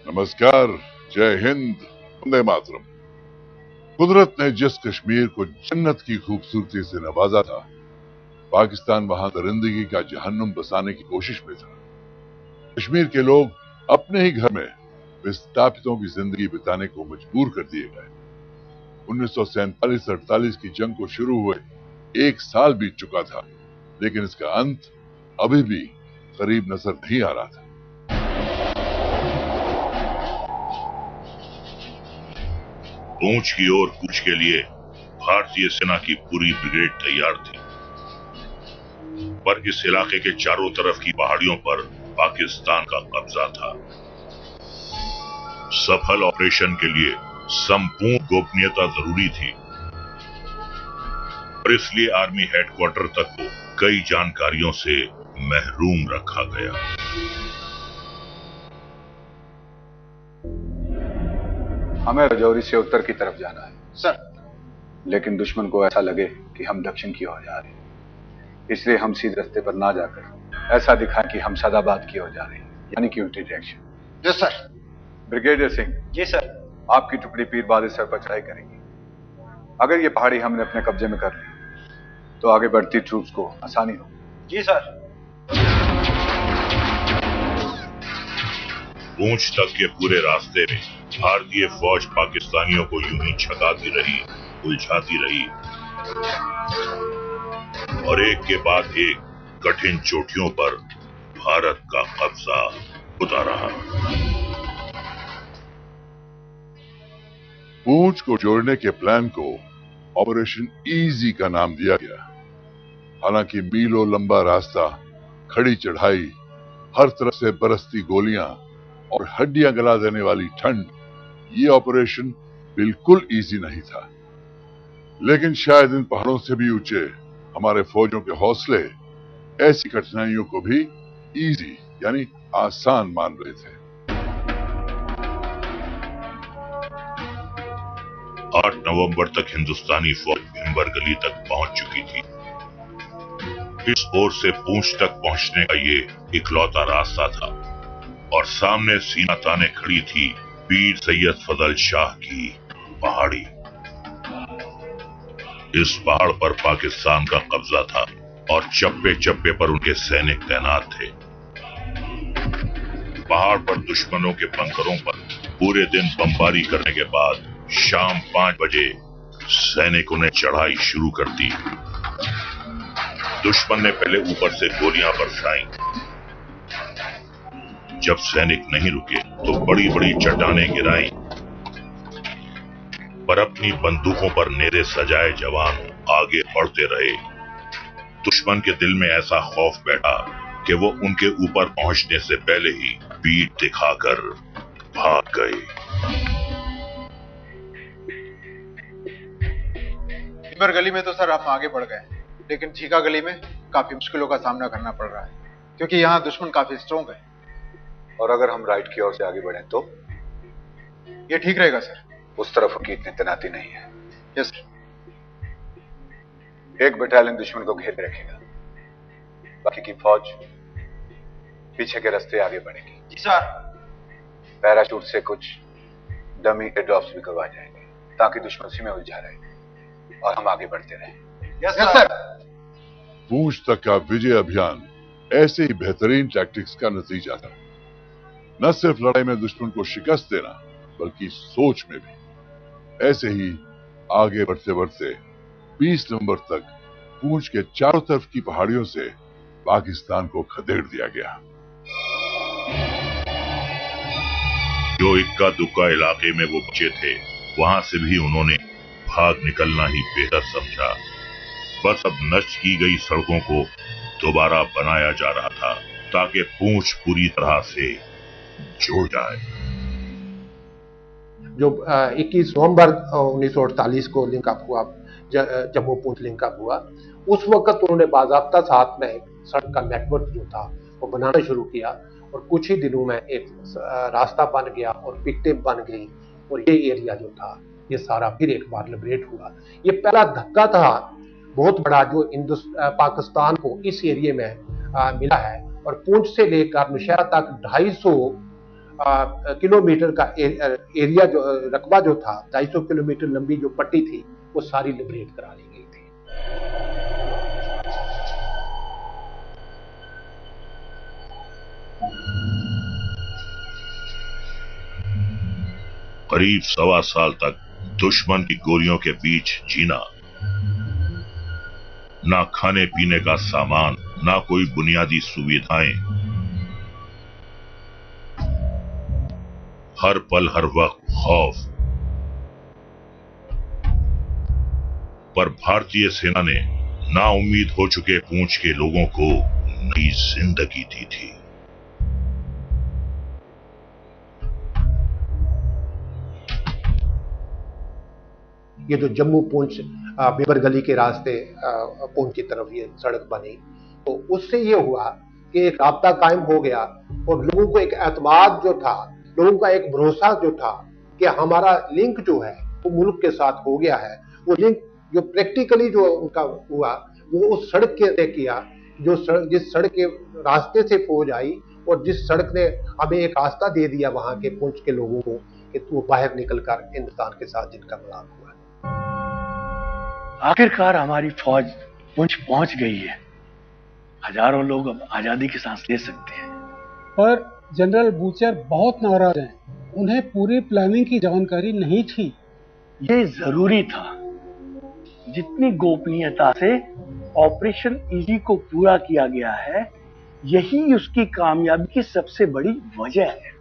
नमस्कार, जय हिंद, वंदे मातरम। कुदरत ने जिस कश्मीर को जन्नत की खूबसूरती से नवाजा था, पाकिस्तान वहां दरिंदगी का जहन्नुम बसाने की कोशिश में था। कश्मीर के लोग अपने ही घर में विस्थापितों की जिंदगी बिताने को मजबूर कर दिए गए। 1947-48 की जंग को शुरू हुए 1 साल बीत चुका था, लेकिन इसका अंत अभी भी करीब नजर नहीं आ रहा था। पूंछ की ओर कूच के लिए भारतीय सेना की पूरी ब्रिगेड तैयार थी, पर इस इलाके के चारों तरफ की पहाड़ियों पर पाकिस्तान का कब्जा था। सफल ऑपरेशन के लिए संपूर्ण गोपनीयता जरूरी थी और इसलिए आर्मी हेडक्वार्टर तक को कई जानकारियों से महरूम रखा गया। हमें रजौरी से उत्तर की तरफ जाना है सर। लेकिन दुश्मन को ऐसा लगे कि हम दक्षिण की ओर जा रहे हैं, इसलिए हम सीधे रास्ते पर ना जाकर ऐसा दिखाएं कि हम सदाबाद की ओर जा रहे हैं, यानी कि उल्टी direction. Yes sir. Brigadier Singh ji sir. आपकी टुकड़ी पीर बादे सर पर चढ़ाई करेगी। अगर ये पहाड़ी हमने अपने कब्जे में कर ली तो आगे बढ़ती ट्रूप्स को आसानी हो। जी सर। पूंछ तक के पूरे रास्ते में भारतीय फौज पाकिस्तानियों को यूं ही छकाती रही, उलझाती रही और एक के बाद एक कठिन चोटियों पर भारत का कब्जा होता रहा। पूंछ को जोड़ने के प्लान को ऑपरेशन इजी का नाम दिया गया। हालांकि मीलों लंबा रास्ता, खड़ी चढ़ाई, हर तरफ से बरसती गोलियां और हड्डियां गला देने वाली ठंड, ये ऑपरेशन बिल्कुल इजी नहीं था। लेकिन शायद इन पहाड़ों से भी ऊंचे हमारे फौजों के हौसले ऐसी कठिनाइयों को भी इजी यानी आसान मान रहे थे। 8 नवंबर तक हिंदुस्तानी फौज भिंबर गली तक पहुंच चुकी थी। इस ओर से पूंछ तक पहुंचने का ये इकलौता रास्ता था और सामने सीना ताने खड़ी थी पीर सैयद फजल शाह की पहाड़ी। इस पहाड़ पर पाकिस्तान का कब्जा था और चप्पे चप्पे पर उनके सैनिक तैनात थे। पहाड़ पर दुश्मनों के बंकरों पर पूरे दिन बमबारी करने के बाद शाम 5 बजे सैनिकों ने चढ़ाई शुरू कर दी। दुश्मन ने पहले ऊपर से गोलियां बरसाईं। जब सैनिक नहीं रुके तो बड़ी बड़ी चट्टानें गिराईं, पर अपनी बंदूकों पर नेरे सजाए जवान आगे बढ़ते रहे। दुश्मन के दिल में ऐसा खौफ बैठा कि वो उनके ऊपर पहुंचने से पहले ही पीठ दिखाकर भाग गए। भिंबर गली में तो सर हम आगे बढ़ गए, लेकिन झीका गली में काफी मुश्किलों का सामना करना पड़ रहा है, क्योंकि यहाँ दुश्मन काफी स्ट्रॉन्ग है। और अगर हम राइट की ओर से आगे बढ़े तो ये ठीक रहेगा सर। उस तरफ की इतनी तैनाती नहीं है। Yes sir. एक बटालियन दुश्मन को घेरे रखेगा, बाकी की फौज पीछे के रास्ते आगे बढ़ेगी। जी सर। पैराशूट से कुछ डमी एयर ड्रॉप्स भी करवाए जाएंगे ताकि दुश्मन उसी में उलझा रहे और हम आगे बढ़ते रहें। Yes sir. पूंछ तक का विजय अभियान ऐसे ही बेहतरीन टैक्टिक्स का नतीजा था। न सिर्फ लड़ाई में दुश्मन को शिकस्त देना, बल्कि सोच में भी। ऐसे ही आगे बढ़ते बढ़ते 20 नवंबर तक पूंछ के चारों तरफ की पहाड़ियों से पाकिस्तान को खदेड़ दिया गया। जो इक्का दुक्का इलाके में वो बचे थे, वहां से भी उन्होंने भाग निकलना ही बेहतर समझा। बस अब नष्ट की गई सड़कों को दोबारा बनाया जा रहा था ताकि पूंछ पूरी तरह से जुड़ जाए। जो 21 नवंबर 1948 को लिंक अप हुआ, जम्मू पूंछ लिंक अप हुआ, उस वक्त उन्होंने बाज़ाब्ता साथ में एक सड़क का नेटवर्क जो था वो बनाना शुरू किया और कुछ ही दिनों में एक रास्ता बन गया और पिकटें बन गई और ये एरिया जो था ये सारा फिर एक बार लिबरेट हुआ। ये पहला धक्का था बहुत बड़ा जो पाकिस्तान को इस एरिया में मिला है और पूंछ से लेकर नौशहरा तक 250 किलोमीटर का एरिया जो रकबा जो था, 250 किलोमीटर लंबी जो पट्टी थी, वो सारी लिबरेट करा ली गई थी। करीब 1.25 साल तक दुश्मन की गोलियों के बीच जीना, ना खाने पीने का सामान, ना कोई बुनियादी सुविधाएं, हर पल हर वक्त खौफ। पर भारतीय सेना ने नाउम्मीद हो चुके पूंछ के लोगों को नई जिंदगी दी थी। ये जो जम्मू पुंछ बिबर गली के रास्ते पुंछ की तरफ ये सड़क बनी, तो उससे ये हुआ कि एक राब्ता कायम हो गया और लोगों को एक एतमाद जो था, लोगों का एक भरोसा जो था कि हमारा लिंक जो है वो मुल्क के साथ हो गया है। वो लिंक जो प्रैक्टिकली जो उनका हुआ वो उस सड़क के किया, जो जिस सड़क के रास्ते से फौज आई और जिस सड़क ने हमें एक रास्ता दे दिया वहां के पुंछ के लोगों को कि वो बाहर निकलकर हिंदुस्तान के साथ जिनका मिलाप हुआ। आखिरकार हमारी फौज पुंछ पहुंच गई है। हजारों लोग अब आजादी की सांस ले सकते हैं। पर जनरल बूचर बहुत नाराज हैं। उन्हें पूरी प्लानिंग की जानकारी नहीं थी। ये जरूरी था। जितनी गोपनीयता से ऑपरेशन ईजी को पूरा किया गया है, यही उसकी कामयाबी की सबसे बड़ी वजह है।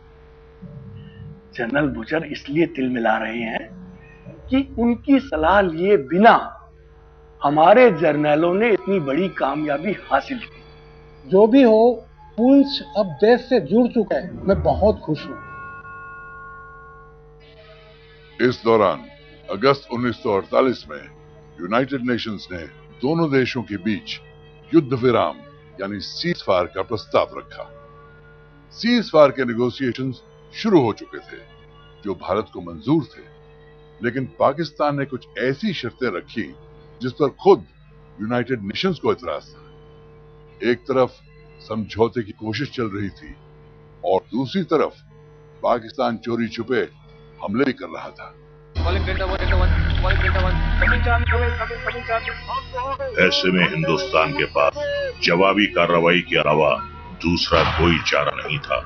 जनरल बूचर इसलिए तिलमिला रहे हैं कि उनकी सलाह लिए बिना हमारे जर्नैलों ने इतनी बड़ी कामयाबी हासिल की। जो भी हो, पुंछ अब देश से जुड़ चुका है। मैं बहुत खुश हूं। इस दौरान अगस्त 1948 में यूनाइटेड नेशंस ने दोनों देशों के बीच युद्ध विराम यानी सीज फायर का प्रस्ताव रखा। सीज फायर के नेगोशिएशंस शुरू हो चुके थे जो भारत को मंजूर थे, लेकिन पाकिस्तान ने कुछ ऐसी शर्तें रखी जिस पर खुद यूनाइटेड नेशंस को एतराज था। एक तरफ समझौते की कोशिश चल रही थी और दूसरी तरफ पाकिस्तान चोरी छुपे हमले भी कर रहा था। ऐसे में हिंदुस्तान के पास जवाबी कार्रवाई के अलावा दूसरा कोई चारा नहीं था।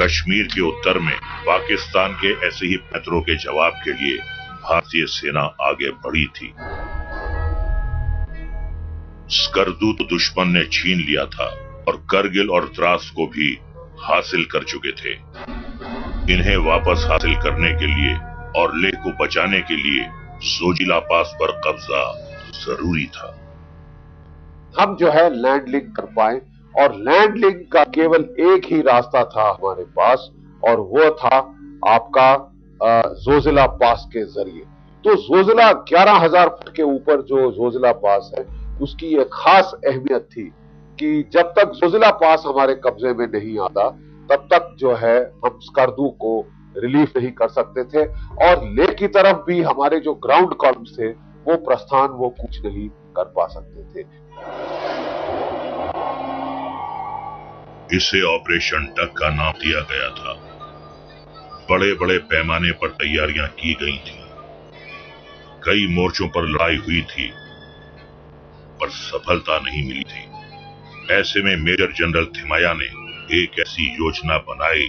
कश्मीर के उत्तर में पाकिस्तान के ऐसे ही पैंतरों के जवाब के लिए भारतीय सेना आगे बढ़ी थी। स्कर्दू तो दुश्मन ने छीन लिया था और करगिल और द्रास को भी हासिल कर चुके थे। इन्हें वापस हासिल करने के लिए और लेह को बचाने के लिए जोजिला पास पर कब्जा जरूरी था। हम जो है लैंड लिंक कर पाए, और लैंड लिंक का केवल एक ही रास्ता था हमारे पास, और वो था आपका जोजिला पास के जरिए। तो जोजिला 11,000 फुट के ऊपर जो जोजिला पास है, उसकी एक खास अहमियत थी कि जब तक जोजिला पास हमारे कब्जे में नहीं आता तब तक जो है हम स्कर्दू को रिलीफ नहीं कर सकते थे, और लेह की तरफ भी हमारे जो ग्राउंड कॉलम्स थे वो प्रस्थान वो कुछ नहीं कर पा सकते थे। इसे ऑपरेशन डक का नाम दिया गया था। बड़े बड़े पैमाने पर तैयारियां की गई थी। कई मोर्चों पर लड़ाई हुई थी पर सफलता नहीं मिली थी। ऐसे में मेजर जनरल थिमाया ने एक ऐसी योजना बनाई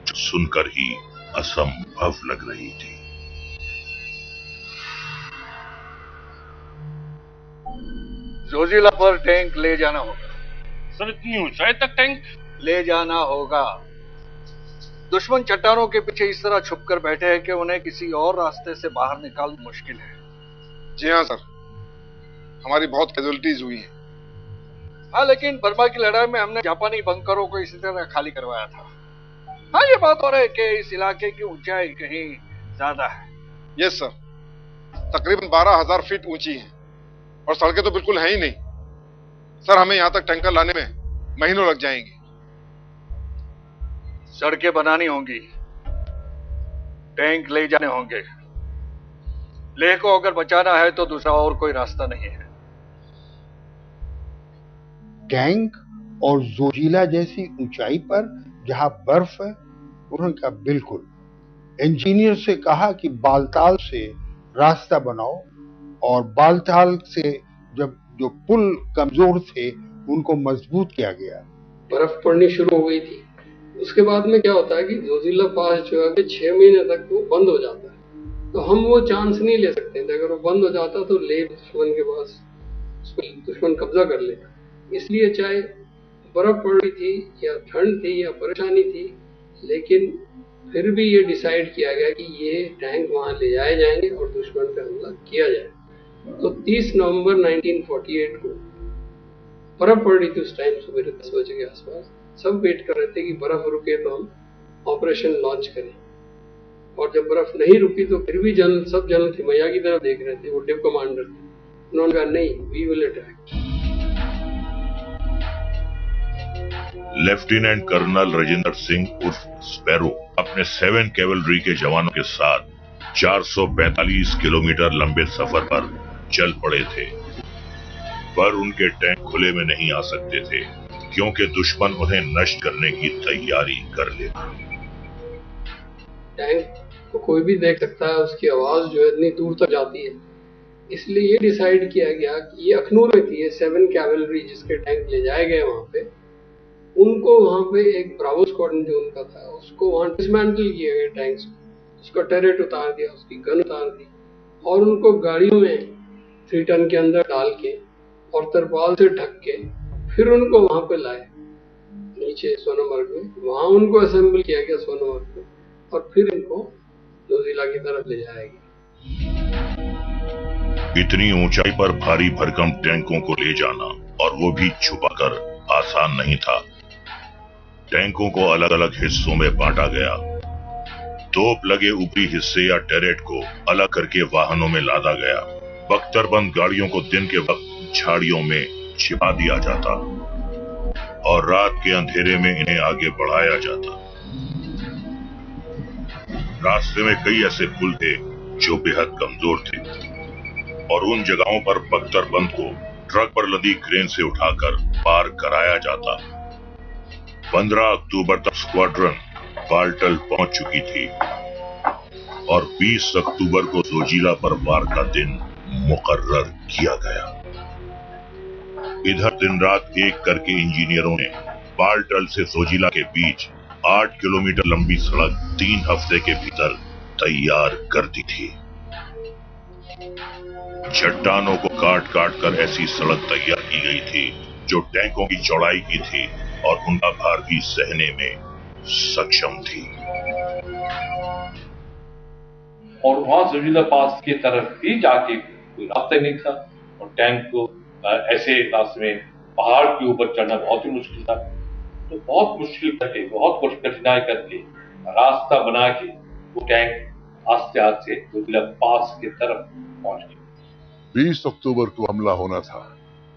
जो सुनकर ही असंभव लग रही थी। जोजिला पर टैंक ले जाना होगा। सर, इतनी ऊंचाई तक टैंक ले जाना होगा। दुश्मन चट्टानों के पीछे इस तरह छुपकर बैठे हैं कि उन्हें किसी और रास्ते से बाहर निकालना मुश्किल है। जी हाँ सर, हमारी बहुत कैजुअलिटीज हुई हैं। हाँ, लेकिन बर्मा की लड़ाई में हमने जापानी बंकरों को इसी तरह खाली करवाया था। हाँ, ये बात और है कि इस इलाके की ऊंचाई कहीं ज्यादा है। यस सर, तकरीबन 12,000 फीट ऊंची है और सड़कें तो बिल्कुल है ही नहीं। सर, हमें यहाँ तक टैंकर लाने में महीनों लग जाएंगे। सड़कें बनानी होंगी, टैंक ले जाने होंगे। लेह को अगर बचाना है तो दूसरा और कोई रास्ता नहीं है। टैंक और जोजिला जैसी ऊंचाई पर जहां बर्फ है, उन्होंने कहा बिल्कुल। इंजीनियर से कहा कि बालताल से रास्ता बनाओ, और बालताल से जब जो पुल कमजोर थे उनको मजबूत किया गया। बर्फ पड़नी शुरू हो गई थी। उसके बाद में क्या होता है कि जोजिला पास जो है कि 6 महीने तक वो बंद हो जाता है, तो हम वो चांस नहीं ले सकते थे। अगर वो बंद हो जाता तो ले दुश्मन के पास, दुश्मन कब्जा कर लेता। इसलिए चाहे बर्फ पड़ रही थी या ठंड थी या परेशानी थी, लेकिन फिर भी ये डिसाइड किया गया कि ये टैंक वहां ले जाए जाएंगे और दुश्मन पर हमला किया जाए। तो 30 नवंबर 1948 को बर्फ पड़ रही थी। उस टाइम सुबह 10 बजे के आसपास सब वेट कर रहे थे कि बर्फ रुके तो हम ऑपरेशन लॉन्च करें। और जब बर्फ नहीं रुकी तो फिर भी सब जनरल थिमैया की तरफ देख रहे थे, वो डिव कमांडर थे। उन्होंने कहा नहीं, we will attack. Lieutenant colonel Rajendra Singh उर्फ स्पैरो अपने 7 कैवलरी के जवानों के साथ 445 किलोमीटर लंबे सफर पर चल पड़े थे, पर उनके टैंक खुले में नहीं आ सकते थे क्योंकि दुश्मन उन्हें नष्ट करने की तैयारी कर लेता। टैंक को कोई भी देख सकता है, उसकी आवाज जो है इतनी दूर तक जाती है। इसलिए ये डिसाइड किया गया कि ये अखनूर में थी, 7 कैवलरी जिसके टैंक ले जाए गए वहां पे, उनको वहां पे एक ब्रावो स्क्वाड्रन जो उनका था उसको वहां डिसमेंटल किया गया, टैंक्स को, उसका टर्रेट उतार दिया, उसकी गन उतार दी और उनको गाड़ियों में 3 टन के अंदर डाल के और तरपाल से ढक के फिर उनको वहां पे लाए नीचे सोनमर्ग में। वहां उनको असेंबल किया गया सोनमर्ग में और फिर इनको जोजिला की तरफ ले जाया गया। इतनी ऊंचाई पर भारी भरकम टैंकों को ले जाना, और वो भी छुपाकर, आसान नहीं था। टैंकों को अलग अलग हिस्सों में बांटा गया। तोप लगे ऊपरी हिस्से या टर्रेट को अलग करके वाहनों में लादा गया। बख्तरबंद गाड़ियों को दिन के वक्त झाड़ियों में छिपा दिया जाता और रात के अंधेरे में इन्हें आगे बढ़ाया जाता। रास्ते में कई ऐसे पुल थे जो बेहद कमजोर थे और उन जगहों पर बख्तरबंद को ट्रक पर लदी क्रेन से उठाकर पार कराया जाता। 15 अक्टूबर तक स्क्वाड्रन बाल्टल पहुंच चुकी थी और 20 अक्टूबर को जोजिला पर वार का दिन मुकर्रर किया गया। इधर दिन रात एक करके इंजीनियरों ने बाल्टल से जोजिला के बीच 8 किलोमीटर लंबी सड़क 3 हफ्ते के भीतर तैयार कर दी थी। चट्टानों को काट काट कर ऐसी सड़क तैयार की गई थी जो टैंकों की चौड़ाई की थी और उनका भार भी सहने में सक्षम थी। और वहां जोजिला पास की तरफ भी जाके कोई रास्ता नहीं था और टैंक को ऐसे रास्ते में पहाड़ के ऊपर चढ़ना बहुत ही मुश्किल था। तो बहुत मुश्किल करके, बहुत कुछ कठिनाई करके रास्ता बना के वो टैंक आस्ते आस्ते जोजिला पास की तरफ पहुंच गया। 20 अक्टूबर को हमला होना था,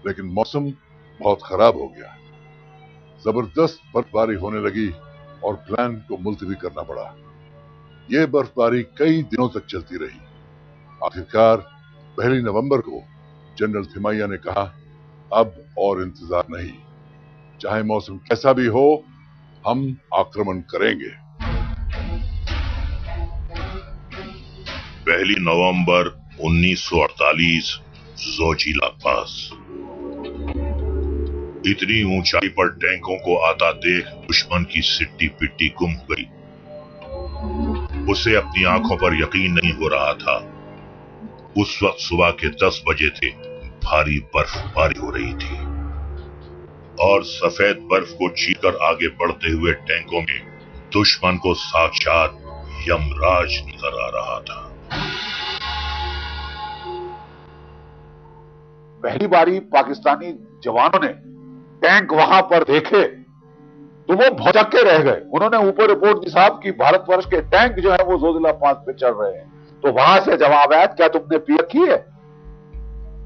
लेकिन मौसम बहुत खराब हो गया। जबरदस्त बर्फबारी होने लगी और प्लान को मुलतवी करना पड़ा। यह बर्फबारी कई दिनों तक चलती रही। आखिरकार 1 नवंबर को जनरल थिमैया ने कहा, अब और इंतजार नहीं, चाहे मौसम कैसा भी हो, हम आक्रमण करेंगे। 1 नवंबर 1948 जोजिला पास। इतनी ऊंचाई पर टैंकों को आता देख दुश्मन की सिट्टी पिट्टी गुम हो गई। उसे अपनी आंखों पर यकीन नहीं हो रहा था। उस वक्त सुबह के 10 बजे थे। भारी बर्फबारी हो रही थी और सफेद बर्फ को चीरकर आगे बढ़ते हुए टैंकों में दुश्मन को साक्षात यमराज नजर आ रहा था। पहली बारी पाकिस्तानी जवानों ने टैंक वहां पर देखे तो वो भौचक्के के रह गए। उन्होंने ऊपर रिपोर्ट दी साहब कि भारतवर्ष के टैंक जो है वो जोजिला पास पे चढ़ रहे हैं। तो वहां से जवाब आया, क्या तुमने पी रखी है?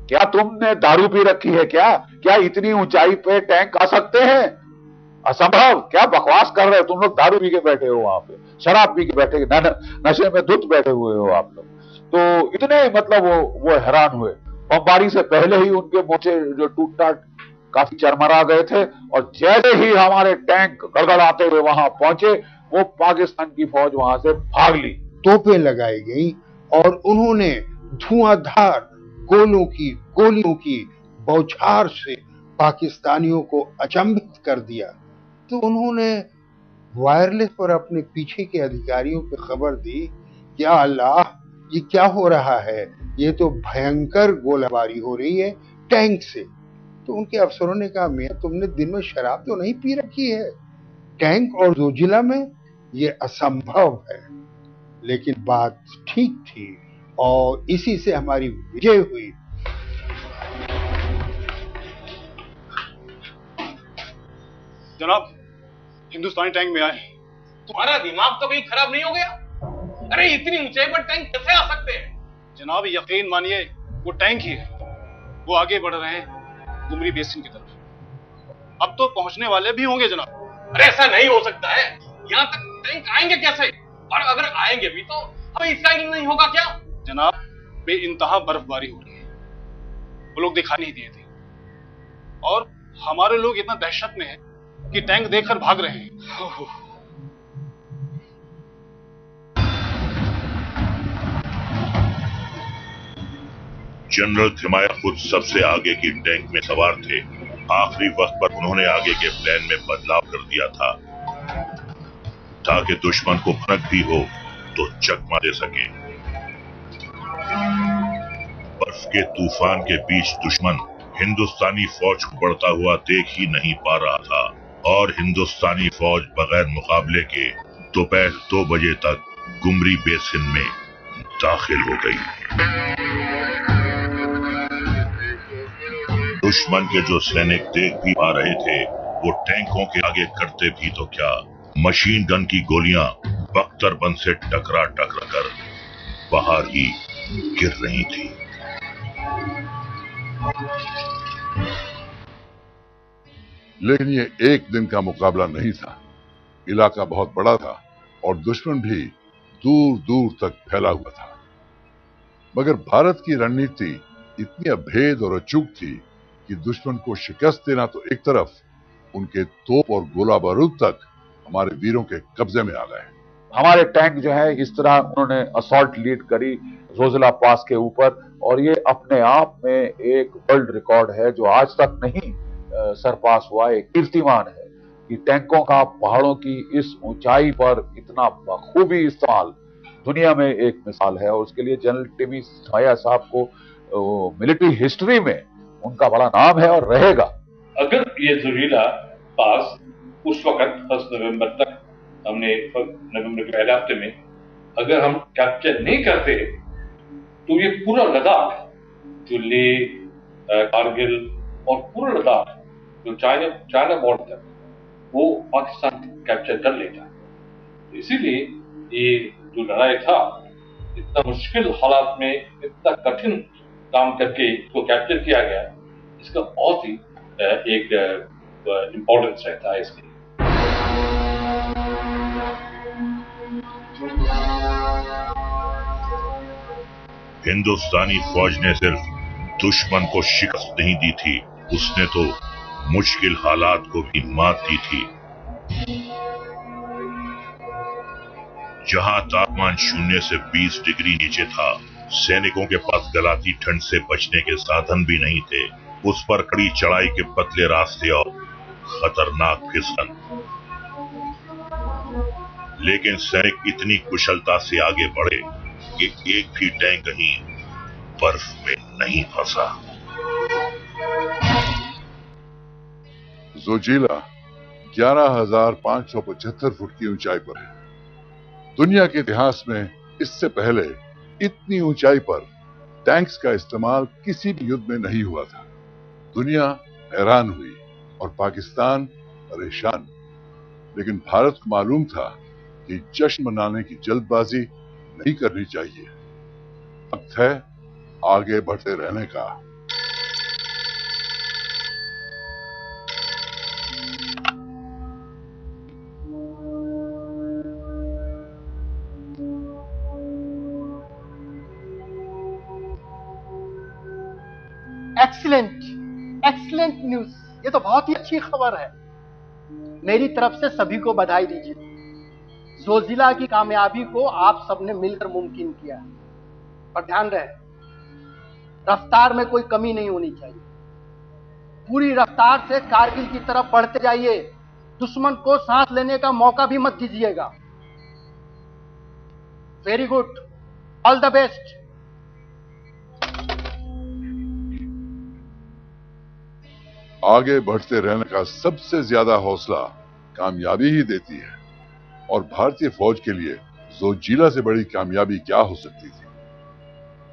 क्या तुमने दारू पी रखी है? क्या इतनी ऊंचाई पे टैंक आ सकते हैं? असंभव। क्या बकवास कर रहे हो तुम लोग? दारू पी के बैठे हो वहां पे, शराब पी के बैठे, नशे में धुत बैठे हुए हो आप लोग। तो इतने मतलब वो हैरान हुए। बमबारी से पहले ही उनके मोर्चे जो टूट टाट काफी चरमरा गए थे और जैसे ही हमारे टैंक गड़गड़ाते हुए वहां पहुंचे, वो पाकिस्तान की फौज वहां से भाग ली। तोपें लगाई गई और उन्होंने धुआंधार गोलियों की बौछार से पाकिस्तानियों को अचंभित कर दिया। तो उन्होंने वायरलेस पर अपने पीछे के अधिकारियों को खबर दी, या अल्लाह, ये क्या हो रहा है, ये तो भयंकर गोलाबारी हो रही है टैंक से। तो उनके अफसरों ने कहा, मियां तुमने दिन में शराब तो नहीं पी रखी है, टैंक और जोजिला में ये असंभव है। लेकिन बात ठीक थी और इसी से हमारी विजय हुई। जनाब, हिंदुस्तानी टैंक में आए। तुम्हारा दिमाग तो कहीं खराब नहीं हो गया? अरे इतनी ऊंचाई पर टैंक कैसे आ सकते हैं? जनाब यकीन मानिए, वो टैंक ही है। वो आगे बढ़ रहे हैं गुमरी बेसिन की तरफ। अब तो पहुंचने वाले भी होंगे जनाब। अरे ऐसा नहीं हो सकता है, यहाँ तक टैंक आएंगे कैसे? और अगर आएंगे भी तो हमें इसका इल्म नहीं होगा क्या? जनाब बेइंतहा बर्फबारी हो रही है, वो लोग दिखाई नहीं दिए थे और हमारे लोग इतना दहशत में हैं कि टैंक देखकर भाग रहे हैं। जनरल थिमाया खुद सबसे आगे की टैंक में सवार थे। आखिरी वक्त पर उन्होंने आगे के प्लान में बदलाव कर दिया था ताकि दुश्मन को भनक भी हो तो चकमा दे सके। बर्फ के तूफान के बीच दुश्मन हिंदुस्तानी फौज को बढ़ता हुआ देख ही नहीं पा रहा था और हिंदुस्तानी फौज बगैर मुकाबले के दोपहर 2 बजे तक गुमरी बेसिन में दाखिल हो गई। दुश्मन के जो सैनिक देख भी पा रहे थे वो टैंकों के आगे करते भी तो क्या, मशीन गन की गोलियां बख्तरबंद से टकरा कर बाहर ही गिर रही थी। लेकिन ये एक दिन का मुकाबला नहीं था। इलाका बहुत बड़ा था और दुश्मन भी दूर दूर तक फैला हुआ था। मगर भारत की रणनीति इतनी अभेद और अचूक थी कि दुश्मन को शिकस्त देना तो एक तरफ, उनके तोप और गोला बारूद तक हमारे वीरों के कब्जे में आ गए। हमारे टैंक जो है इस तरह उन्होंने असॉल्ट लीड करी जोजिला पास के ऊपर, और ये अपने आप में एक वर्ल्ड रिकॉर्ड है जो आज तक नहीं सरपास हुआ। एक कीर्तिमान है कि टैंकों का पहाड़ों की इस ऊंचाई पर इतना बखूबी इस्तेमाल दुनिया में एक मिसाल है, और उसके लिए जनरल टिमी थिमाया साहब को मिलिट्री हिस्ट्री में उनका बड़ा नाम है और रहेगा। अगर ये जोजिला पास उस वक्त 1 नवंबर तक हमने नवंबर के पहले हफ्ते में अगर हम कैप्चर नहीं करते तो ये पूरा लद्दाख, जो लेह, कारगिल और पूरा लद्दाख जो चाइना बॉर्डर तक, वो पाकिस्तान कैप्चर कर लेता। इसीलिए ये जो लड़ाई था, इतना मुश्किल हालात में इतना कठिन काम करके इसको कैप्चर किया गया, इसका बहुत ही एक इम्पोर्टेंस रहता है इसके। हिंदुस्तानी फौज ने सिर्फ दुश्मन को शिकस्त नहीं दी थी, उसने तो मुश्किल हालात को भी मात दी थी। जहां तापमान 0 से 20 डिग्री नीचे था, सैनिकों के पास गलाती ठंड से बचने के साधन भी नहीं थे। उस पर कड़ी चढ़ाई के पतले रास्ते और खतरनाक फिसलन, लेकिन सैनिक इतनी कुशलता से आगे बढ़े कि एक भी टैंक कहीं बर्फ में नहीं फंसा। जोजिला 11,575 फुट की ऊंचाई पर है। दुनिया के इतिहास में इससे पहले इतनी ऊंचाई पर टैंक्स का इस्तेमाल किसी भी युद्ध में नहीं हुआ था। दुनिया हैरान हुई और पाकिस्तान परेशान, लेकिन भारत को मालूम था कि जश्न मनाने की जल्दबाजी नहीं करनी चाहिए। वक्त है आगे बढ़ते रहने का। Excellent news. ये तो बहुत ही अच्छी खबर है। मेरी तरफ से सभी को बधाई दीजिए। जोजिला की कामयाबी को आप सबने मिलकर मुमकिन किया है। पर ध्यान रहे, रफ्तार में कोई कमी नहीं होनी चाहिए। पूरी रफ्तार से कारगिल की तरफ बढ़ते जाइए। दुश्मन को सांस लेने का मौका भी मत दीजिएगा। Very good, all the best. आगे बढ़ते रहने का सबसे ज्यादा हौसला कामयाबी ही देती है, और भारतीय फौज के लिए जोजिला से बड़ी कामयाबी क्या हो सकती थी।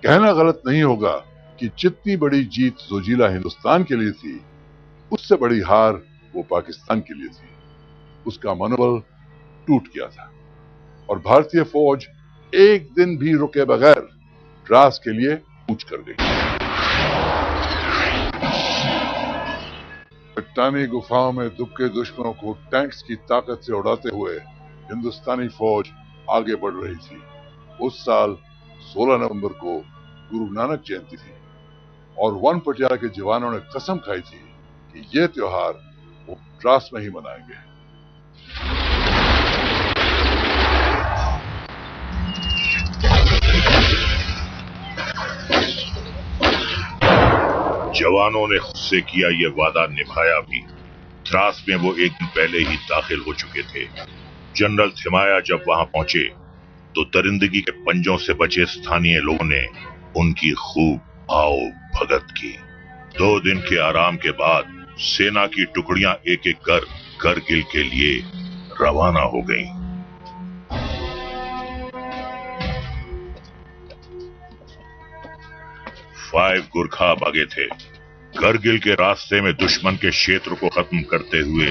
कहना गलत नहीं होगा कि जितनी बड़ी जीत जोजिला हिंदुस्तान के लिए थी, उससे बड़ी हार वो पाकिस्तान के लिए थी। उसका मनोबल टूट गया था और भारतीय फौज एक दिन भी रुके बगैर द्रास के लिए कूच कर गई। चट्टानी गुफाओं में दुबके दुश्मनों को टैंक्स की ताकत से उड़ाते हुए हिंदुस्तानी फौज आगे बढ़ रही थी। उस साल 16 नवंबर को गुरु नानक जयंती थी और वन पटियाला के जवानों ने कसम खाई थी कि ये त्योहार वो द्रास में ही मनाएंगे। जवानों ने खुद से किया ये वादा निभाया भी। द्रास में वो एक दिन पहले ही दाखिल हो चुके थे। जनरल थिमाया जब वहां पहुंचे तो दरिंदगी के पंजों से बचे स्थानीय लोगों ने उनकी खूब आओ भगत की। 2 दिन के आराम के बाद सेना की टुकड़ियां एक एक कर करगिल के लिए रवाना हो गईं। फाइव गुरखा भागे थे। करगिल के रास्ते में दुश्मन के क्षेत्र को खत्म करते हुए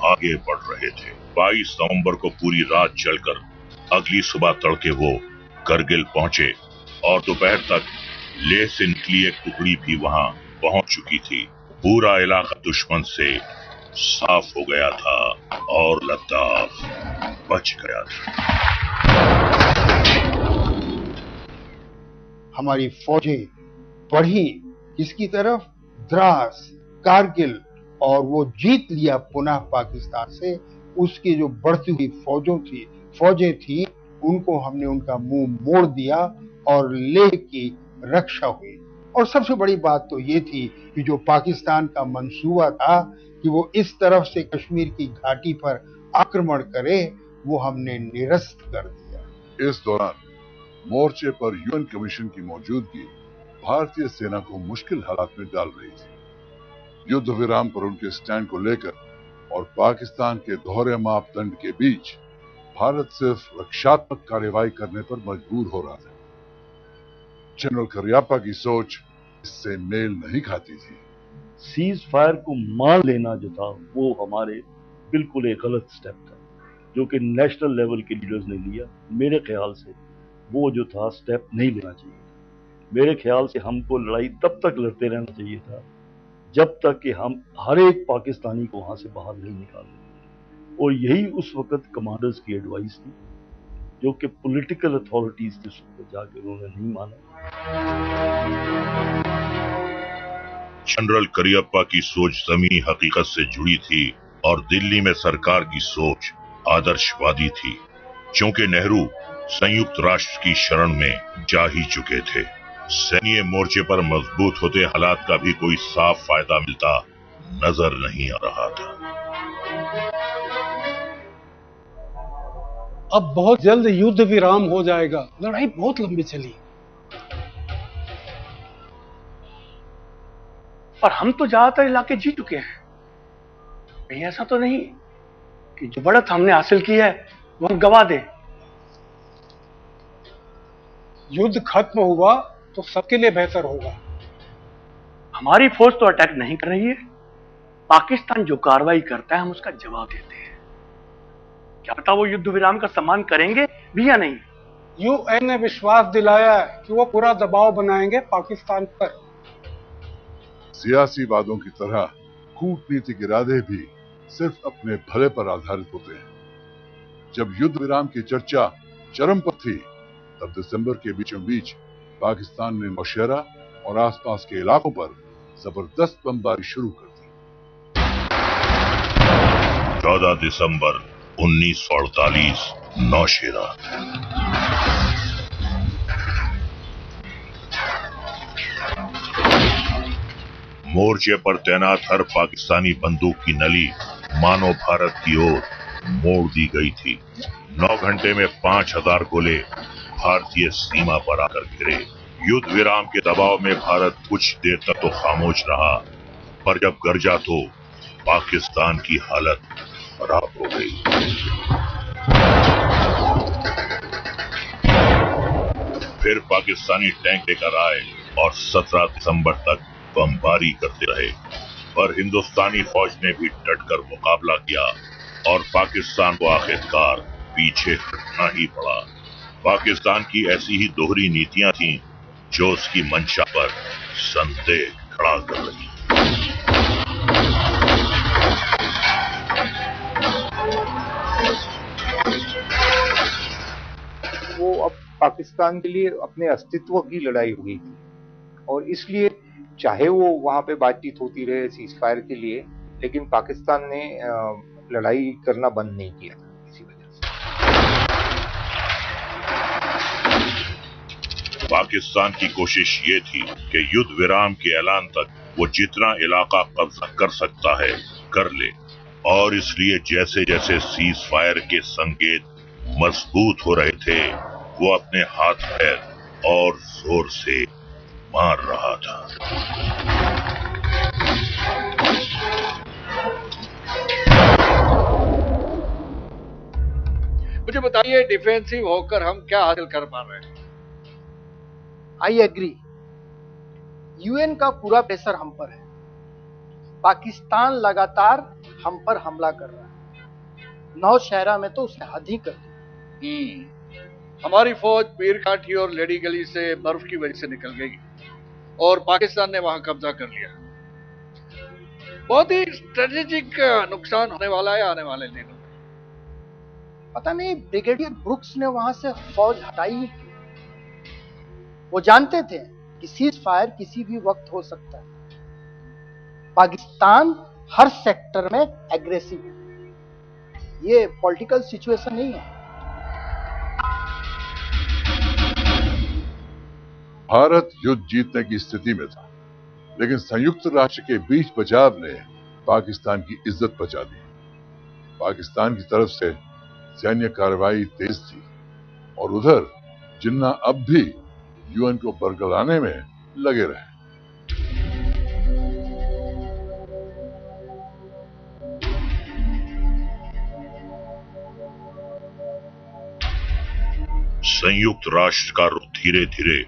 आगे बढ़ रहे थे। 22 नवंबर को पूरी रात चलकर अगली सुबह तड़के वो करगिल पहुंचे और दोपहर तक लेह से निकली एक टुकड़ी भी वहां पहुंच चुकी थी। पूरा इलाका दुश्मन से साफ हो गया था और लद्दाख बच गया था। हमारी फौजें बढ़ी किसकी तरफ? द्रास, कारगिल, और वो जीत लिया पुनः पाकिस्तान से। उसकी जो बढ़ती हुई फौजें थी उनको हमने उनका मुंह मोड़ दिया और लेह की रक्षा हुई। और सबसे बड़ी बात तो ये थी कि जो पाकिस्तान का मंसूबा था कि वो इस तरफ से कश्मीर की घाटी पर आक्रमण करे, वो हमने निरस्त कर दिया। इस दौरान मोर्चे पर यूएन कमीशन की मौजूदगी भारतीय सेना को मुश्किल हालात में डाल रही थी। युद्ध विराम पर उनके स्टैंड को लेकर और पाकिस्तान के दोहरे मापदंड के बीच भारत सिर्फ रक्षात्मक कार्रवाई करने पर मजबूर हो रहा था। जनरल करियप्पा की सोच इससे मेल नहीं खाती थी। सीज फायर को मान लेना जो था वो हमारे बिल्कुल एक गलत स्टेप था, जो कि नेशनल लेवल के लीडर्स ने लिया। मेरे ख्याल से वो जो था स्टेप नहीं लेना चाहिए। मेरे ख्याल से हमको लड़ाई तब तक लड़ते रहना चाहिए था जब तक कि हम हर एक पाकिस्तानी को वहां से बाहर नहीं निकालते। और यही उस वक्त कमांडर्स की एडवाइस थी, जो कि पॉलिटिकल अथॉरिटीज के ऊपर जाकर उन्होंने नहीं माना। जनरल करियप्पा की सोच ज़मीनी हकीकत से जुड़ी थी और दिल्ली में सरकार की सोच आदर्शवादी थी। क्योंकि नेहरू संयुक्त राष्ट्र की शरण में जा ही चुके थे। सैन्य मोर्चे पर मजबूत होते हालात का भी कोई साफ फायदा मिलता नजर नहीं आ रहा था। अब बहुत जल्द युद्ध विराम हो जाएगा। लड़ाई बहुत लंबी चली। पर हम तो ज्यादातर इलाके जीत चुके हैं। कहीं ऐसा तो नहीं कि जो बढ़त हमने हासिल की है वो हम गवा दें। युद्ध खत्म हुआ तो सबके लिए बेहतर होगा। हमारी फौज तो अटैक नहीं कर रही है। पाकिस्तान जो कार्रवाई करता है हम उसका जवाब देते हैं। क्या पता वो युद्ध विराम का सम्मान करेंगे भी या नहीं। यूएन ने विश्वास दिलाया है कि वो पूरा दबाव बनाएंगे पाकिस्तान पर। सियासी वादों की तरह कूटनीतिक इरादे भी सिर्फ अपने भले पर आधारित होते हैं। जब युद्ध विराम की चर्चा चरम पर थी, तब दिसंबर के बीचों बीच पाकिस्तान ने नौशेरा और आसपास के इलाकों पर जबरदस्त बमबारी शुरू कर दी। 14 दिसंबर 1948 नौशेरा। मोर्चे पर तैनात हर पाकिस्तानी बंदूक की नली मानो भारत की ओर मोड़ दी गई थी। 9 घंटे में 5000 गोले भारतीय सीमा पर आकर गिरे। युद्ध विराम के दबाव में भारत कुछ देर तक तो खामोश रहा, पर जब गरजा तो पाकिस्तान की हालत खराब हो गई। फिर पाकिस्तानी टैंक लेकर आए और 17 दिसंबर तक बमबारी करते रहे, पर हिंदुस्तानी फौज ने भी डटकर मुकाबला किया और पाकिस्तान को आखिरकार पीछे हटना ही पड़ा। पाकिस्तान की ऐसी ही दोहरी नीतियां थीं जो उसकी मंशा पर संदेह खड़ा कर रही। वो अब पाकिस्तान के लिए अपने अस्तित्व की लड़ाई हुई थी और इसलिए चाहे वो वहां पे बातचीत होती रहे सीज फायर के लिए, लेकिन पाकिस्तान ने लड़ाई करना बंद नहीं किया इसी वजह से। पाकिस्तान की कोशिश ये थी कि युद्ध विराम के ऐलान तक वो जितना इलाका कब्जा कर सकता है कर ले, और इसलिए जैसे जैसे सीज फायर के संकेत मजबूत हो रहे थे वो अपने हाथ पैर और जोर से मार रहा था। मुझे बताइए, डिफेंसिव होकर हम क्या हासिल कर पा रहे हैं? आई एग्री, यूएन का पूरा प्रेशर हम पर है। पाकिस्तान लगातार हम पर हमला कर रहा है। नौशहरा में तो उसने हद ही कर दी। हमारी फौज पीर काठी और लेडी गली से बर्फ की वजह से निकल गई और पाकिस्तान ने वहां कब्जा कर लिया। बहुत ही स्ट्रेटेजिक नुकसान होने वाला है आने वाले दिनों में। पता नहीं ब्रिगेडियर ब्रुक्स ने वहां से फौज हटाई ही क्यों? वो जानते थे कि सीज फायर किसी भी वक्त हो सकता है। पाकिस्तान हर सेक्टर में एग्रेसिव है। ये पॉलिटिकल सिचुएशन नहीं है। भारत युद्ध जीतने की स्थिति में था, लेकिन संयुक्त राष्ट्र के बीच बचाव ने पाकिस्तान की इज्जत बचा दी। पाकिस्तान की तरफ से सैन्य कार्रवाई तेज थी और उधर जिन्ना अब भी यूएन को बरगलाने में लगे रहे। संयुक्त राष्ट्र का रुख धीरे धीरे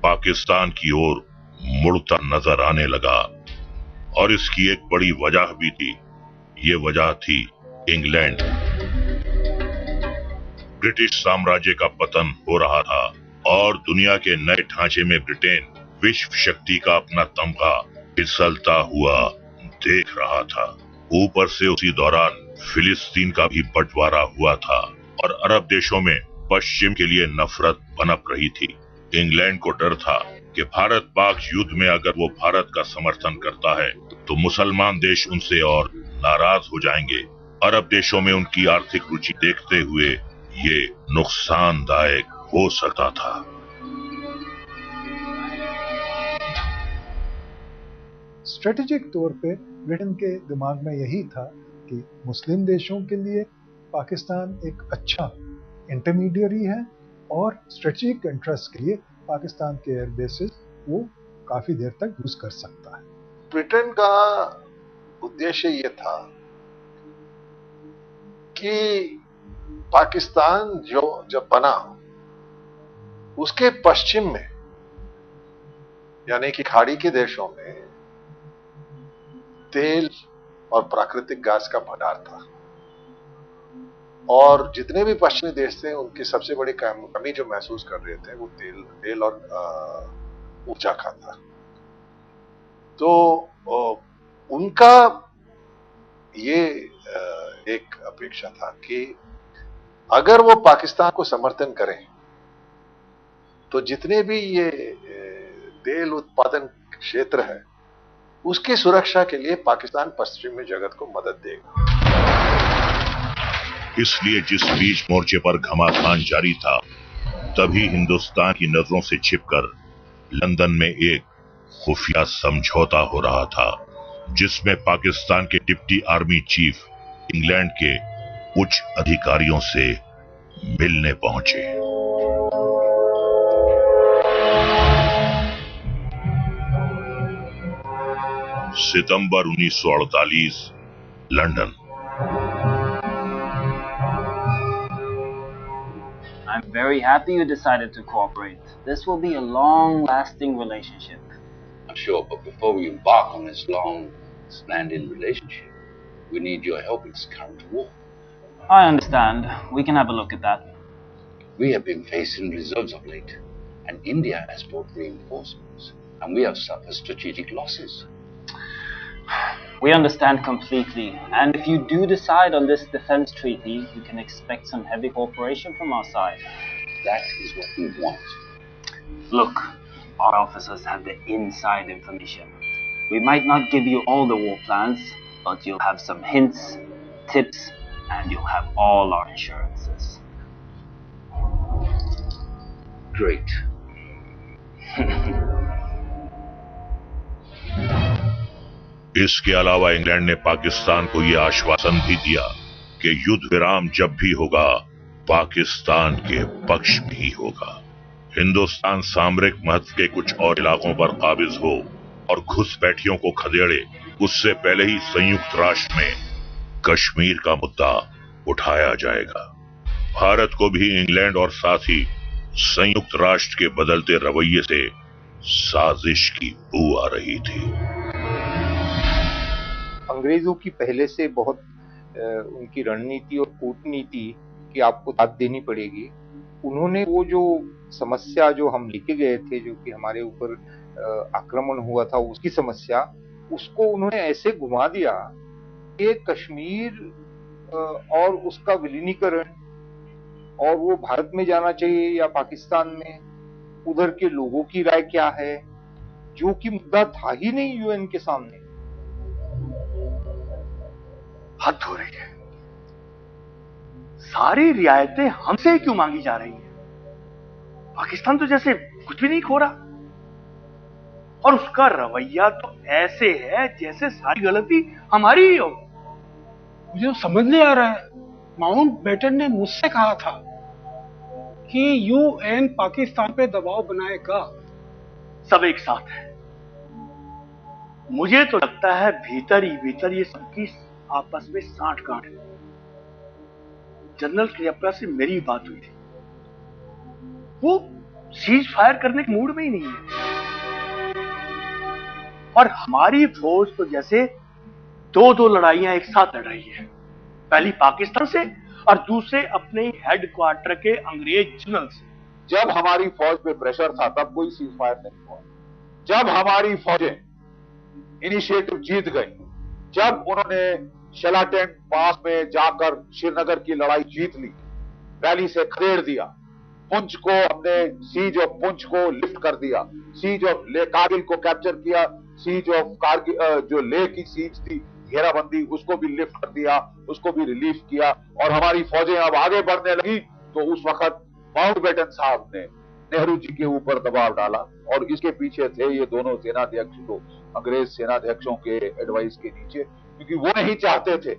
पाकिस्तान की ओर मुड़ता नजर आने लगा और इसकी एक बड़ी वजह भी थी। ये वजह थी इंग्लैंड। ब्रिटिश साम्राज्य का पतन हो रहा था और दुनिया के नए ढांचे में ब्रिटेन विश्व शक्ति का अपना तमगा फिसलता हुआ देख रहा था। ऊपर से उसी दौरान फिलिस्तीन का भी बंटवारा हुआ था और अरब देशों में पश्चिम के लिए नफरत पनप रही थी। इंग्लैंड को डर था कि भारत पाक युद्ध में अगर वो भारत का समर्थन करता है तो मुसलमान देश उनसे और नाराज हो जाएंगे। अरब देशों में उनकी आर्थिक रुचि देखते हुए ये नुकसानदायक हो सकता था। स्ट्रेटेजिक तौर पे ब्रिटेन के दिमाग में यही था कि मुस्लिम देशों के लिए पाकिस्तान एक अच्छा इंटरमीडियरी है और स्ट्रेटेजिक इंटरेस्ट के लिए पाकिस्तान के एयर बेसिस वो काफी देर तक यूज कर सकता है। ब्रिटेन का उद्देश्य ये था कि पाकिस्तान जो जब बना उसके पश्चिम में यानी कि खाड़ी के देशों में तेल और प्राकृतिक गैस का भंडार था और जितने भी पश्चिमी देश थे उनकी सबसे बड़ी कमी जो महसूस कर रहे थे वो तेल और ऊर्जा का था। तो उनका ये एक अपेक्षा था कि अगर वो पाकिस्तान को समर्थन करें तो जितने भी ये तेल उत्पादन क्षेत्र है उसकी सुरक्षा के लिए पाकिस्तान पश्चिमी जगत को मदद देगा। इसलिए जिस बीच मोर्चे पर घमासान जारी था, तभी हिंदुस्तान की नजरों से छिपकर लंदन में एक खुफिया समझौता हो रहा था, जिसमें पाकिस्तान के डिप्टी आर्मी चीफ इंग्लैंड के उच्च अधिकारियों से मिलने पहुंचे। सितंबर 1948, London. I'm very happy you decided to cooperate. This will be a long-lasting relationship. I'm sure, but before we embark on this long, stand-in relationship, we need your help in this current war. I understand. We can have a look at that. We have been facing reserves of late, and India has brought reinforcements, and we have suffered strategic losses. We understand completely, and if you do decide on this defense treaty, you can expect some heavy cooperation from our side. That is what we want. Look, our officers have the inside information. We might not give you all the war plans, but you'll have some hints, tips, and you'll have all our insurances. Great. इसके अलावा England ने पाकिस्तान को यह आश्वासन भी दिया कि युद्ध विराम जब भी होगा, पाकिस्तान के पक्ष में ही होगा। हिंदुस्तान सामरिक महत्व के कुछ और इलाकों पर काबिज हो और घुसपैठियों को खदेड़े, उससे पहले ही संयुक्त राष्ट्र में कश्मीर का मुद्दा उठाया जाएगा। भारत को भी इंग्लैंड और साथ ही संयुक्त राष्ट्र के बदलते रवैये से साजिश की बू आ रही थी। अंग्रेजों की पहले से बहुत उनकी रणनीति और कूटनीति की आपको दाद देनी पड़ेगी। उन्होंने वो जो समस्या जो हम लेके गए थे, जो कि हमारे ऊपर आक्रमण हुआ था, उसकी समस्या, उसको उन्होंने ऐसे घुमा दिया कि कश्मीर और उसका विलीनीकरण और वो भारत में जाना चाहिए या पाकिस्तान में, उधर के लोगों की राय क्या है, जो कि मुद्दा था ही नहीं यूएन के सामने। हद हो रही है। सारी रियायतें हमसे क्यों मांगी जा रही हैं? पाकिस्तान तो जैसे कुछ भी नहीं खो रहा, और उसका रवैया तो ऐसे है जैसे सारी गलती हमारी ही हो। मुझे तो समझ नहीं आ रहा है। माउंटबेटन ने मुझसे कहा था कि यूएन पाकिस्तान पे दबाव बनाएगा। सब एक साथ है। मुझे तो लगता है भीतर ही भीतर ये सबकी आपस में साठ-गांठ है। जनरल क्रियप्पा से मेरी बात हुई थी, वो सीज फायर करने के मूड में ही नहीं है, और हमारी फौज तो जैसे दो लड़ाइयां एक साथ लड़ रही है, पहली पाकिस्तान से और दूसरे अपने हेडक्वार्टर के अंग्रेज जनरल से। जब हमारी फौज पे प्रेशर था तब कोई सीज फायर नहीं हुआ। जब हमारी फौजें इनिशिएटिव जीत गई, जब उन्होंने शेलाटेन पास में जाकर श्रीनगर की लड़ाई जीत ली, वैली से खदेड़ दिया, पुंछ को हमने सीज ऑफ पुंछ को लिफ्ट कर दिया, सीज ऑफ ले कारगिल को कैप्चर किया, सीज ऑफ कारगिल जो ले की सीज थी घेराबंदी, उसको भी लिफ्ट कर दिया, उसको भी रिलीफ किया, और हमारी फौजें अब आगे बढ़ने लगी। तो उस वक्त माउंटबेटन साहब ने नेहरू जी के ऊपर दबाव डाला, और इसके पीछे थे ये दोनों सेनाध्यक्ष, तो अंग्रेज सेनाध्यक्षों के एडवाइस के नीचे, क्योंकि वो नहीं चाहते थे,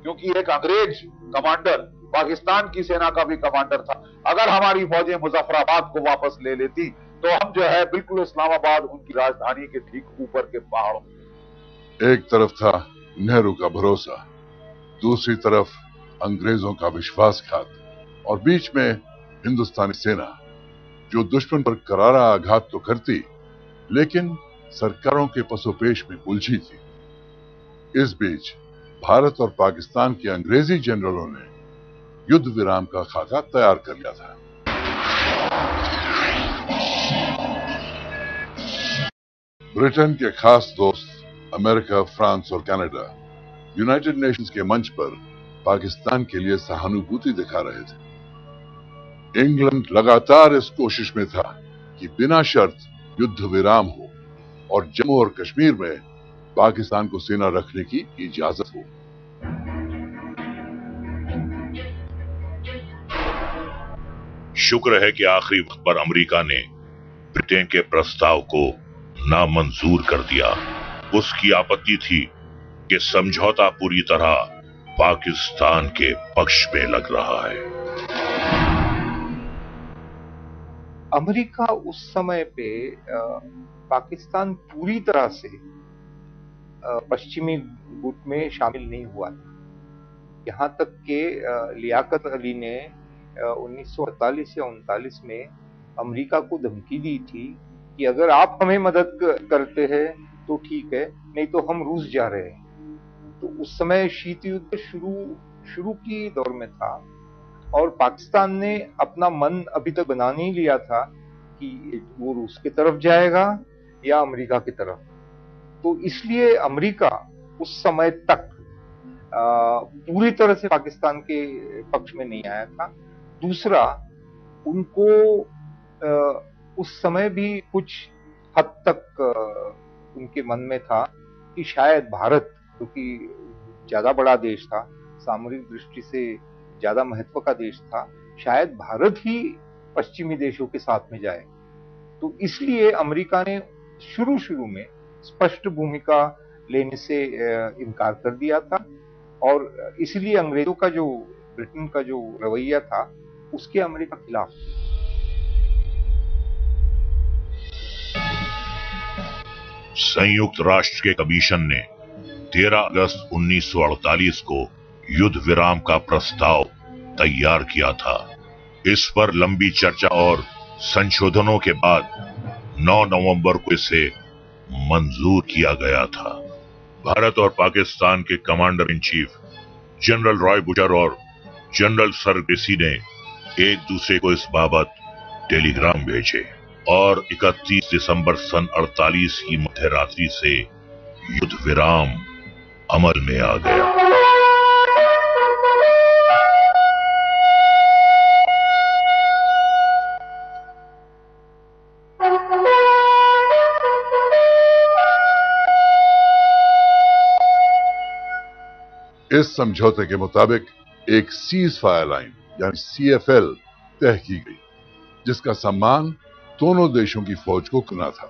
क्योंकि एक अंग्रेज कमांडर पाकिस्तान की सेना का भी कमांडर था। अगर हमारी फौजें मुजफ्फराबाद को वापस ले लेती तो हम जो है बिल्कुल इस्लामाबाद, उनकी राजधानी के ठीक ऊपर के पहाड़ों। एक तरफ था नेहरू का भरोसा, दूसरी तरफ अंग्रेजों का विश्वासघात, और बीच में हिंदुस्तानी सेना जो दुश्मन पर करारा आघात तो करती, लेकिन सरकारों के पसोपेश में उलझी थी। इस बीच भारत और पाकिस्तान के अंग्रेजी जनरलों ने युद्ध विराम का खाका तैयार कर लिया था। ब्रिटेन के खास दोस्त अमेरिका, फ्रांस और कनाडा यूनाइटेड नेशंस के मंच पर पाकिस्तान के लिए सहानुभूति दिखा रहे थे। इंग्लैंड लगातार इस कोशिश में था कि बिना शर्त युद्ध विराम हो और जम्मू और कश्मीर में पाकिस्तान को सेना रखने की इजाजत हो। शुक्र है कि आखिरी वक्त पर अमेरिका ने ब्रिटेन के प्रस्ताव को नामंजूर कर दिया। उसकी आपत्ति थी कि समझौता पूरी तरह पाकिस्तान के पक्ष में लग रहा है। अमेरिका उस समय पे पाकिस्तान पूरी तरह से पश्चिमी गुट में शामिल नहीं हुआ था। यहाँ तक कि लियाकत अली ने 1948 या 39 में अमेरिका को धमकी दी थी कि अगर आप हमें मदद करते हैं तो ठीक है, नहीं तो हम रूस जा रहे हैं। तो उस समय शीत युद्ध शुरू की दौर में था और पाकिस्तान ने अपना मन अभी तक बना नहीं लिया था कि वो रूस की तरफ जाएगा या अमेरिका की तरफ। तो इसलिए अमेरिका उस समय तक पूरी तरह से पाकिस्तान के पक्ष में नहीं आया था। दूसरा, उनको उस समय भी कुछ हद तक उनके मन में था कि शायद भारत, क्योंकि ज्यादा बड़ा देश था, सामरिक दृष्टि से ज्यादा महत्व का देश था, शायद भारत ही पश्चिमी देशों के साथ में जाए। तो इसलिए अमेरिका ने शुरू में स्पष्ट भूमिका लेने से इनकार कर दिया था और इसलिए अंग्रेजों का जो, ब्रिटेन का जो रवैया था उसके अमेरिका खिलाफ। संयुक्त राष्ट्र के कमीशन ने 13 अगस्त 1948 को युद्ध विराम का प्रस्ताव तैयार किया था। इस पर लंबी चर्चा और संशोधनों के बाद 9 नवंबर को इसे मंजूर किया गया था। भारत और पाकिस्तान के commander in chief general Roy butcher और जनरल सर ग्रेसी ने एक दूसरे को इस बाबत टेलीग्राम भेजे और 31 दिसंबर सन 48 की मध्यरात्रि से युद्ध विराम अमल में आ गया। इस समझौते के मुताबिक एक सीज फायर लाइन यानी CFL तय की गई, जिसका सम्मान दोनों देशों की फौज को करना था।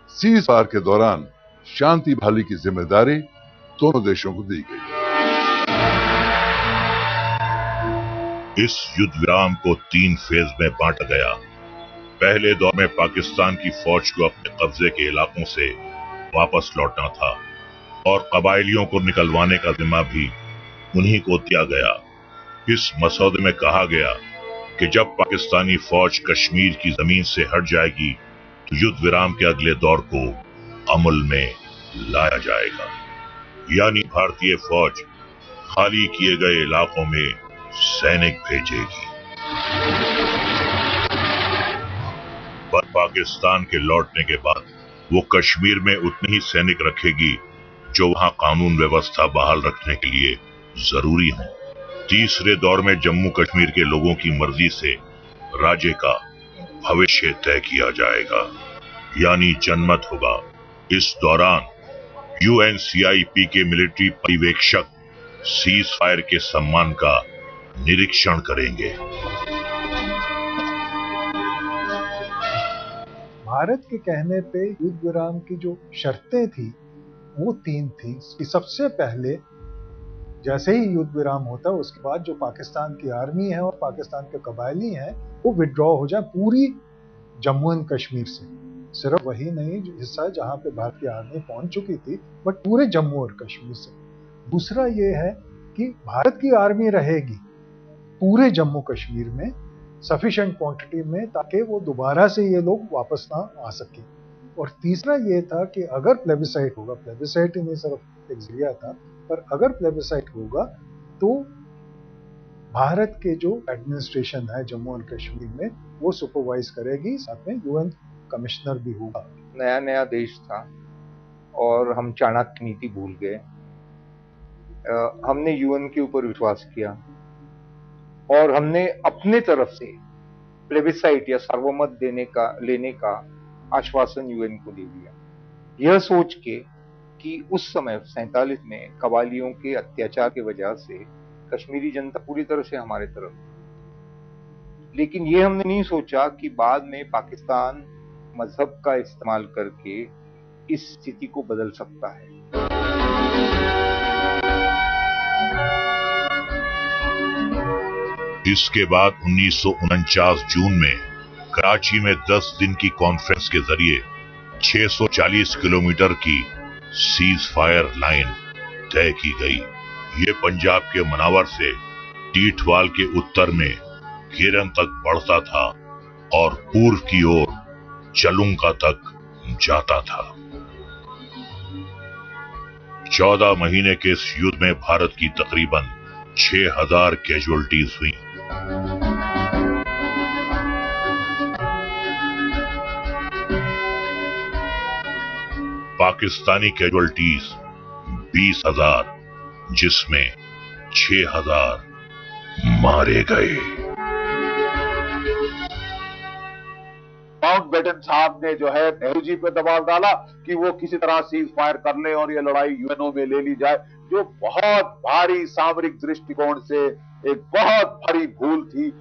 सीज फायर के दौरान शांति बहाली की जिम्मेदारी दोनों देशों को दी गई। इस युद्ध विराम को 3 फेज में बांटा गया। पहले दौर में पाकिस्तान की फौज को अपने कब्जे के इलाकों से वापस लौटना था और कबायलियों को निकलवाने का जिम्मा भी उन्हीं को दिया गया। इस मसौदे में कहा गया कि जब पाकिस्तानी फौज कश्मीर की जमीन से हट जाएगी तो युद्ध विराम के अगले दौर को अमल में लाया जाएगा, यानी भारतीय फौज खाली किए गए इलाकों में सैनिक भेजेगी। पर पाकिस्तान के लौटने के बाद वो कश्मीर में उतने ही सैनिक रखेगी जो वहां कानून व्यवस्था बहाल रखने के लिए जरूरी हो। तीसरे दौर में जम्मू कश्मीर के लोगों की मर्जी से राज्य का भविष्य तय किया जाएगा, यानी जनमत होगा। इस दौरान UNCIP के मिलिट्री पर्यवेक्षक सीज फायर के सम्मान का निरीक्षण करेंगे। भारत के कहने पे युद्ध विराम की जो शर्तें थी वो 3 थी कि सबसे पहले जैसे ही युद्ध विराम होता उसके बाद जो पाकिस्तान की आर्मी है और पाकिस्तान के कबायली हैं वो विड्रॉ हो जाए पूरी जम्मू एंड कश्मीर से। सिर्फ वही नहीं हिस्सा जहां पे भारत की आर्मी पहुंच चुकी थी, बट पूरे जम्मू और कश्मीर से। दूसरा ये है कि भारत की आर्मी रहेगी पूरे जम्मू कश्मीर में सफिशिएंट क्वांटिटी में ताकि वो दोबारा से ये लोग वापस ना आ सके। और तीसरा ये था कि अगर प्लेबिसाइट होगा, प्लेबिसाइट ही नहीं सिर्फ एक जरिया था, पर अगर प्लेबिसाइट होगा तो भारत के जो एडमिनिस्ट्रेशन है जम्मू एंड कश्मीर में वो सुपरवाइज करेगी, साथ में UN कमिश्नर भी होगा। नया देश था और हम चाणक्य नीति भूल गए। हमने UN के ऊपर विश्वास किया और हमने अपने तरफ से प्लेबिसाइट या सार्वमत लेने का आश्वासन UN को दे दिया, यह सोच के कि उस समय 47 में कबालियों के अत्याचार की वजह से कश्मीरी जनता पूरी तरह से हमारे तरफ। लेकिन ये हमने नहीं सोचा कि बाद में पाकिस्तान मजहब का इस्तेमाल करके इस स्थिति को बदल सकता है। इसके बाद 1949 जून में कराची में 10 दिन की कॉन्फ्रेंस के जरिए 640 किलोमीटर की सीज फायर लाइन तय की गई। ये पंजाब के मनावर से टीठवाल के उत्तर में केरन तक बढ़ता था और पूर्व की ओर चलुंका तक जाता था। 14 महीने के इस युद्ध में भारत की तकरीबन 6000 कैजुअल्टीज हुई। पाकिस्तानी कैजुअल्टीज 20,000, जिसमें 6,000 मारे गए। माउंटबेटन साहब ने जो है नेहरू जी पे दबाव डाला कि वो किसी तरह सीज फायर कर ले और ये लड़ाई यूएनओ में ले ली जाए, जो बहुत भारी सामरिक दृष्टिकोण से एक बहुत बड़ी भूल थी,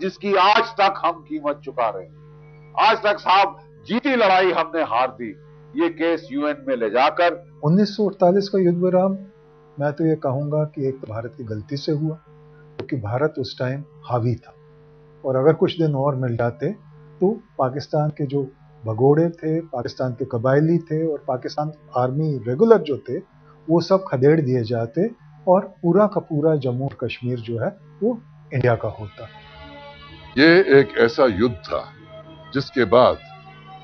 जिसकी आज तक हम कीमत चुका रहे हैं। आज तक साहब जीती लड़ाई हमने हार दी, ये केस यूएन में ले जाकर। 1948 का युद्ध विराम मैं तो ये कहूंगा कि एक तो भारत की गलती से हुआ, क्योंकि भारत उस टाइम हावी था, और अगर कुछ दिन और मिल जाते तो पाकिस्तान के जो भगोड़े थे, पाकिस्तान के कबायली थे और पाकिस्तान आर्मी रेगुलर जो थे, वो सब खदेड़ दिए जाते और पूरा का पूरा जम्मू और कश्मीर जो है वो इंडिया का होता। ये एक ऐसा युद्ध था जिसके बाद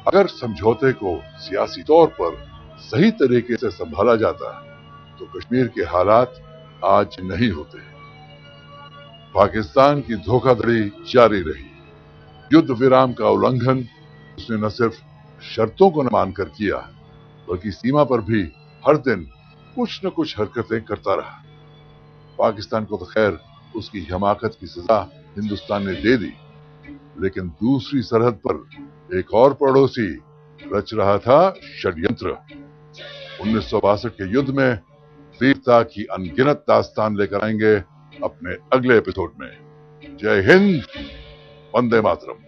अगर समझौते को सियासी तौर पर सही तरीके से संभाला जाता तो कश्मीर के हालात आज नहीं होते। पाकिस्तान की धोखाधड़ी जारी रही। युद्ध विराम का उल्लंघन उसने न सिर्फ शर्तों को न मानकर किया, बल्कि सीमा पर भी हर दिन कुछ न कुछ हरकतें करता रहा। पाकिस्तान को तो खैर उसकी हिमाकत की सजा हिंदुस्तान ने दे दी, लेकिन दूसरी सरहद पर एक और पड़ोसी रच रहा था षड्यंत्र। 1962 के युद्ध में वीरता की अनगिनत दास्तान लेकर आएंगे अपने अगले एपिसोड में। जय हिंद, वंदे मातरम।